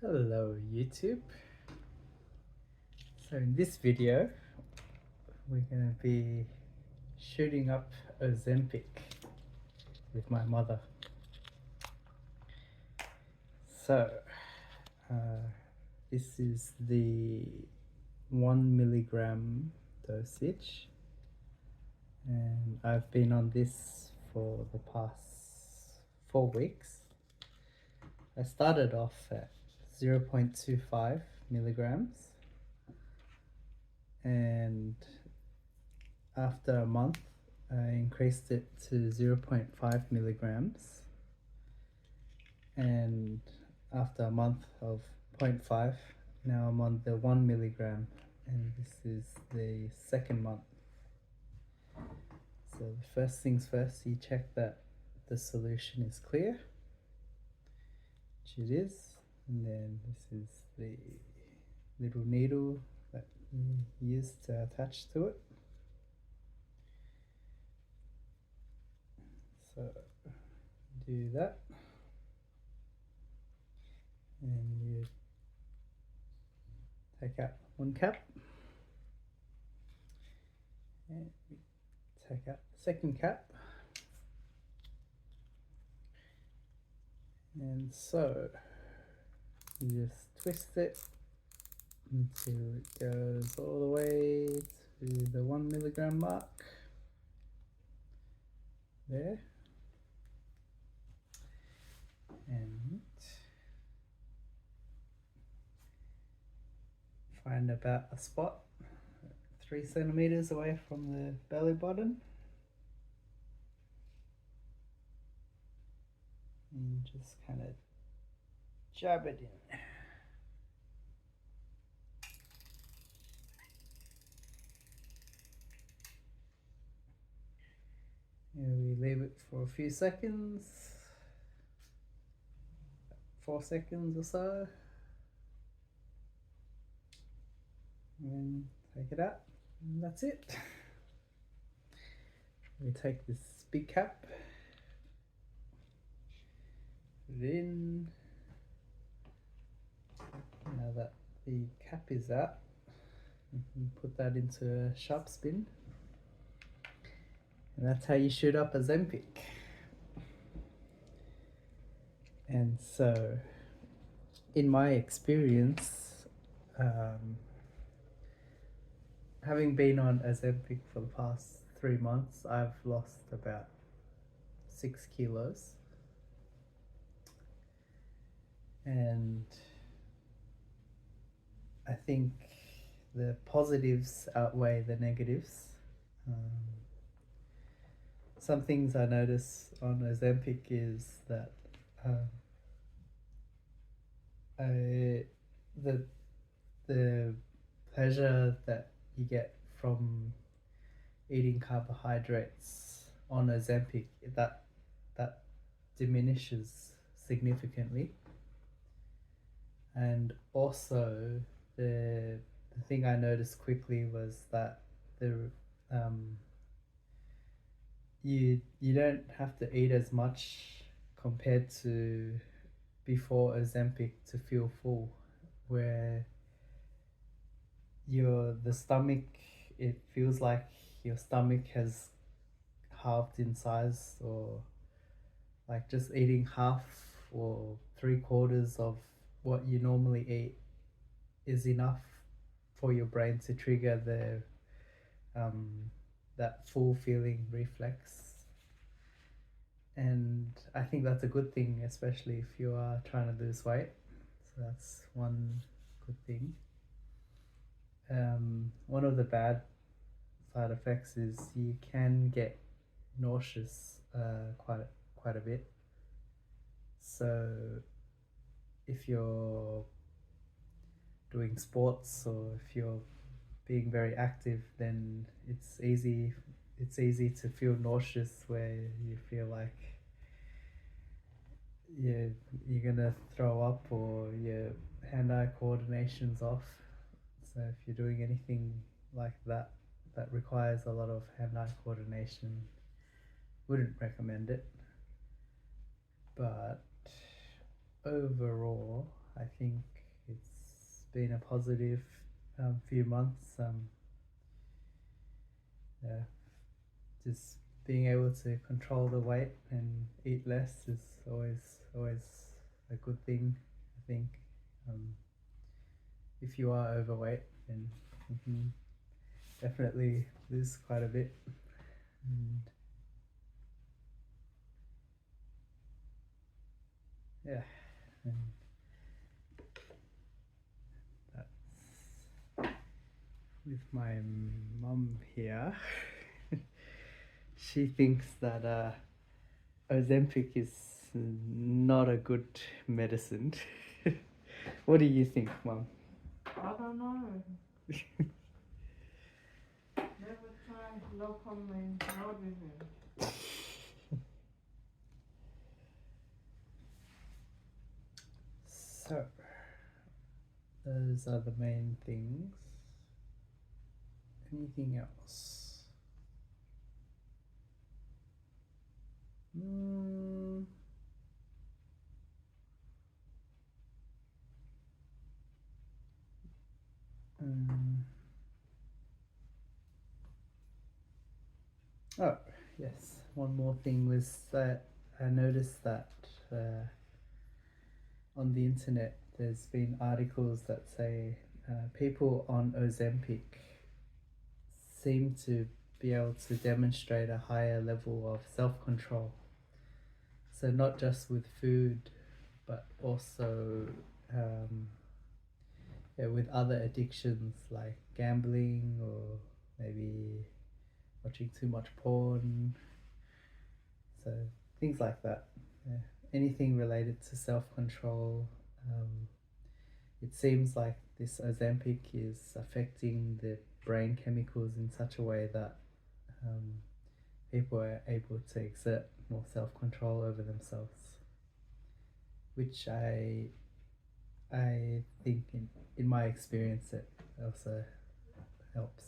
Hello YouTube. So in this video we're going to be shooting up Ozempic with my mother. So this is the 1 milligram dosage, and I've been on this for the past 4 weeks. I started off at 0.25 milligrams, and after a month I increased it to 0.5 milligrams, and after a month of 0.5, now I'm on the 1 milligram, and this is the second month. So the first things first, you check that the solution is clear, which it is, and then this is the little needle that you use to attach to it. So do that, and you take out one cap, and take out the second cap, and so you just twist it until it goes all the way to the 1 milligram mark there, and find about a spot 3 centimeters away from the belly button, and just kind of jab it in. And we leave it for a few seconds, 4 seconds or so, and then take it out, and that's it. We take this big cap, put it in. Now that the cap is out, you can put that into a sharp spin, and that's how you shoot up Ozempic. And so, in my experience, having been on Ozempic for the past 3 months, I've lost about 6 kilos, and I think the positives outweigh the negatives. Some things I notice on Ozempic is that the pleasure that you get from eating carbohydrates on Ozempic, that diminishes significantly. And also the thing I noticed quickly was that you don't have to eat as much compared to before Ozempic to feel full, where the stomach, it feels like your stomach has halved in size, or like just eating half or 3/4 of what you normally eat is enough for your brain to trigger the that full feeling reflex. And I think that's a good thing, especially if you are trying to lose weight. So that's one good thing. One of the bad side effects is you can get nauseous quite a bit. So if you're doing sports, or if you're being very active, then it's easy to feel nauseous, where you feel like you're gonna throw up, or your hand-eye coordination's off. So if you're doing anything like that requires a lot of hand-eye coordination, wouldn't recommend it. But overall, I think it's been a positive few months. Yeah, just being able to control the weight and eat less is always a good thing. I think if you are overweight, then you can definitely lose quite a bit. And yeah, and that's with my mum here. She thinks that Ozempic is not a good medicine. What do you think, Mum? I don't know. Never tried. No comment. No review. So, those are the main things. Anything else? Oh, yes. One more thing was that I noticed that on the internet there's been articles that say people on Ozempic seem to be able to demonstrate a higher level of self-control. So not just with food, but also with other addictions like gambling or maybe watching too much porn. So things like that. Yeah. Anything related to self-control. It seems like this Ozempic is affecting the brain chemicals in such a way that people are able to exert more self-control over themselves, which I think in my experience it also helps.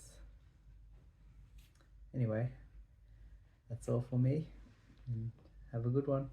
Anyway, that's all for me, and have a good one.